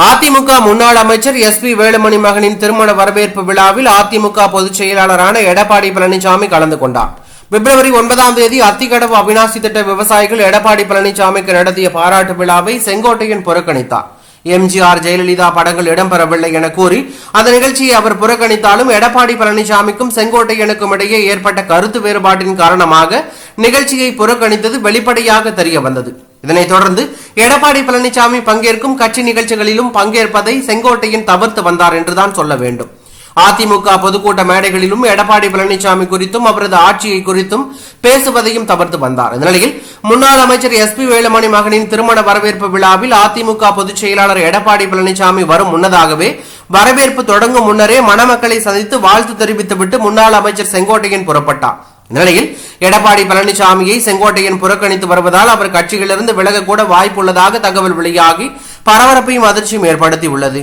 அதிமுக முன்னாள் அமைச்சர் எஸ்.பி. வேலுமணி மகனின் திருமண வரவேற்பு விழாவில் அதிமுக பொதுச் செயலாளரான எடப்பாடி பழனிசாமி கலந்து கொண்டார். பிப்ரவரி 9ஆம் தேதி அத்திக்கடவு அவிநாசி திட்ட விவசாயிகள் எடப்பாடி பழனிசாமிக்கு நடத்திய பாராட்டு விழாவை செங்கோட்டையன் புறக்கணித்தார். எம்ஜிஆர், ஜெயலலிதா படங்கள் இடம்பெறவில்லை என கூறி அந்த நிகழ்ச்சியை அவர் புறக்கணித்தாலும் எடப்பாடி பழனிசாமிக்கும் செங்கோட்டையனுக்கும் இடையே ஏற்பட்ட கருத்து வேறுபாட்டின் காரணமாக நிகழ்ச்சியை புறக்கணித்தது வெளிப்படையாக தெரிய வந்தது. இதனைத் தொடர்ந்து எடப்பாடி பழனிசாமி பங்கேற்கும் கட்சி நிகழ்ச்சிகளிலும் பங்கேற்பதை செங்கோட்டையன் தவிர்த்து வந்தார் என்றுதான் சொல்ல வேண்டும். அதிமுக பொதுக்கூட்ட மேடைகளிலும் எடப்பாடி பழனிசாமி குறித்தும் அவரது ஆட்சியை குறித்தும் பேசுவதையும் தவிர்த்து வந்தார். இந்த நிலையில் முன்னாள் அமைச்சர் எஸ்.பி. வேலுமணி மகனின் திருமண வரவேற்பு விழாவில் அதிமுக பொதுச் செயலாளர் எடப்பாடி பழனிசாமி வரும் முன்னதாகவே வரவேற்பு தொடங்கும் முன்னரே மணமக்களை சந்தித்து வாழ்த்து தெரிவித்துவிட்டு முன்னாள் அமைச்சர் செங்கோட்டையன் புறப்பட்டார். இந்நிலையில் எடப்பாடி பழனிசாமியை செங்கோட்டையன் புறக்கணித்து வருவதால் அவர் கட்சியிலிருந்து விலகக்கூட வாய்ப்புள்ளதாக தகவல் வெளியாகி பரபரப்பையும் அதிர்ச்சியும் ஏற்படுத்தியுள்ளது.